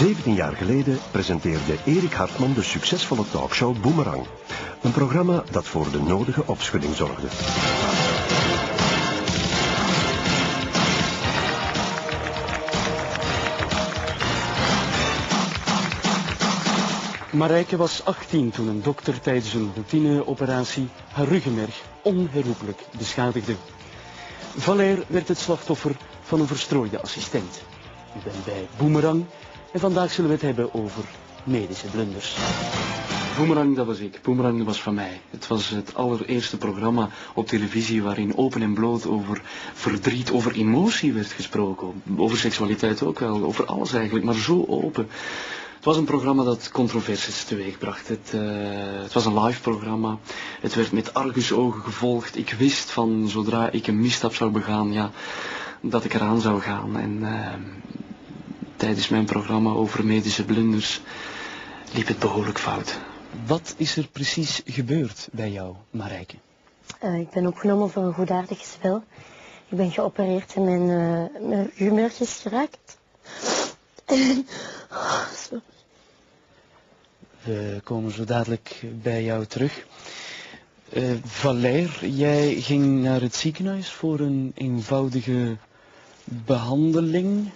17 jaar geleden presenteerde Erik Hartman de succesvolle talkshow Boomerang. Een programma dat voor de nodige opschudding zorgde. Marijke was 18 toen een dokter tijdens een routineoperatie haar ruggenmerg onherroepelijk beschadigde. Valère werd het slachtoffer van een verstrooide assistent. U bent bij Boomerang en vandaag zullen we het hebben over medische blunders. Boomerang, dat was ik. Boomerang, dat was van mij. Het was het allereerste programma op televisie waarin open en bloot over verdriet, over emotie werd gesproken. Over seksualiteit ook wel, over alles eigenlijk, maar zo open. Het was een programma dat controversies teweegbracht. Het was een live programma. Het werd met argusogen gevolgd. Ik wist van zodra ik een misstap zou begaan, ja, dat ik eraan zou gaan. En tijdens mijn programma over medische blunders liep het behoorlijk fout. Wat is er precies gebeurd bij jou, Marijke? Ik ben opgenomen voor een goedaardig spel. Ik ben geopereerd en mijn ruggenmerg is geraakt. Sorry. We komen zo dadelijk bij jou terug. Valère, jij ging naar het ziekenhuis voor een eenvoudige behandeling.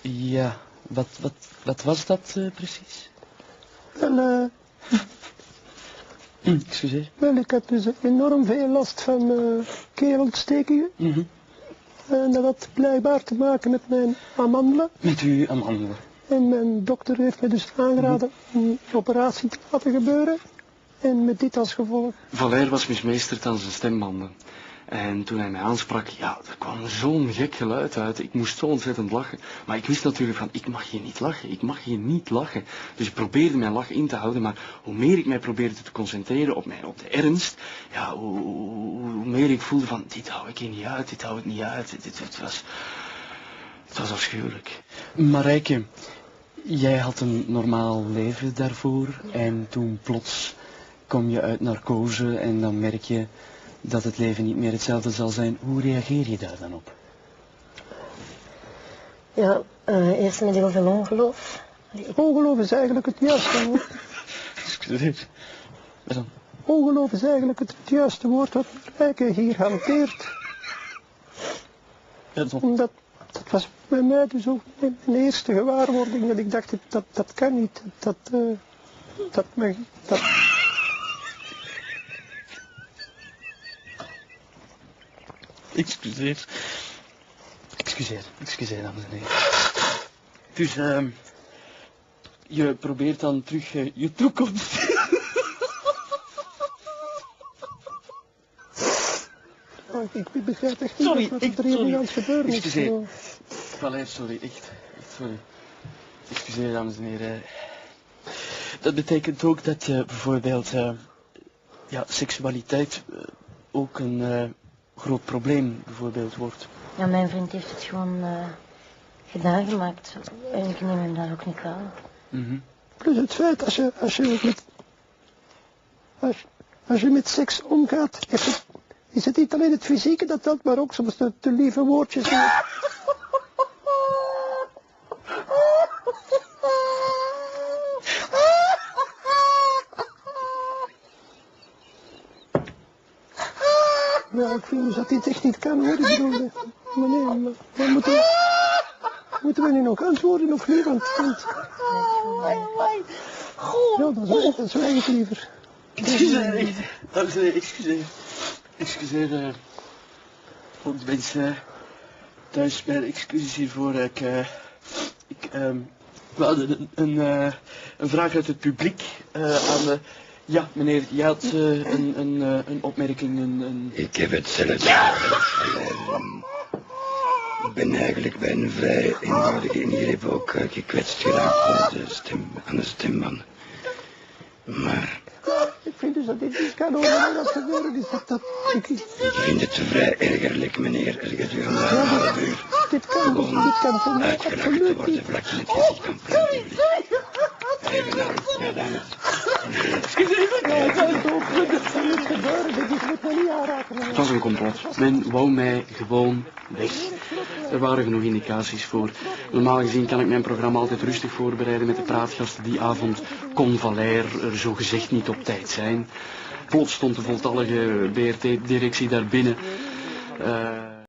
Ja, wat was dat precies? Wel, Excuseer. wel, ik heb dus enorm veel last van kerelontstekingen. En dat had blijkbaar te maken met mijn amandelen. Met uw amandelen. En mijn dokter heeft me dus aangeraden om een operatie te laten gebeuren. En met dit als gevolg. Valère was mismeesterd aan zijn stembanden. En toen hij mij aansprak, ja, er kwam zo'n gek geluid uit. Ik moest zo ontzettend lachen. Maar ik wist natuurlijk van, ik mag hier niet lachen. Ik mag hier niet lachen. Dus ik probeerde mijn lach in te houden. Maar hoe meer ik mij probeerde te concentreren op de ernst, ja, hoe meer ik voelde van, dit hou ik hier niet uit. Dit hou ik niet uit. Het was afschuwelijk. Marijke, jij had een normaal leven daarvoor. En toen plots kom je uit narcose en dan merk je dat het leven niet meer hetzelfde zal zijn. Hoe reageer je daar dan op? Ja, eerst met heel veel ongeloof. Ongeloof is eigenlijk het juiste woord. Excuseer. Wat dan? Ongeloof is eigenlijk het juiste woord wat Marijke hier hanteert. Ja, dat... Omdat, dat was bij mij dus ook mijn eerste gewaarwording. Dat ik dacht, dat kan niet. Excuseer, dames en heren. Dus, je probeert dan terug je toekomst. Ik begrijp echt niet wat er hier aan het gebeuren is. Excuseer. Valère, sorry, echt sorry. Excuseer, dames en heren. Dat betekent ook dat bijvoorbeeld, ja, seksualiteit ook een groot probleem bijvoorbeeld wordt. Ja, mijn vriend heeft het gewoon gedaan gemaakt. En ik neem hem daar ook niet kwalijk. Plus het feit, als je met seks omgaat, is het niet alleen het fysieke dat telt, maar ook soms de lieve woordjes. Ja, ik vind dus dat dit echt niet kan hoor. Ik bedoel, maar nee, maar moeten we nu nog antwoorden of niet? Want ja, dat is wel echt liever. Excuseer, voor de mensen thuis bij de excuses hiervoor. We hadden een vraag uit het publiek aan de... Ja, meneer, je had een opmerking, Ik heb hetzelfde. Ik ben eigenlijk bij een vrij eenvoudige ingreep ook gekwetst geraakt aan de stemband. Maar... Ik vind dus dat dit niet kan horen dat gebeuren is. Ik vind het vrij ergerlijk, meneer, er gedurende een half uur. Dit kan voor mij uitgelachen te absoluut worden niet. vlak in het gezicht van plein publiek. Even dan. Ja, dan. Ja, dat is ook goed. Dat zal niet gebeuren. Dit moet me niet aanraken. Het was een complot. Men wou mij gewoon weg. Er waren genoeg indicaties voor. Normaal gezien kan ik mijn programma altijd rustig voorbereiden met de praatgasten. Die avond kon Valère er zogezegd niet op tijd zijn. Plots stond de voltallige BRT-directie daar binnen.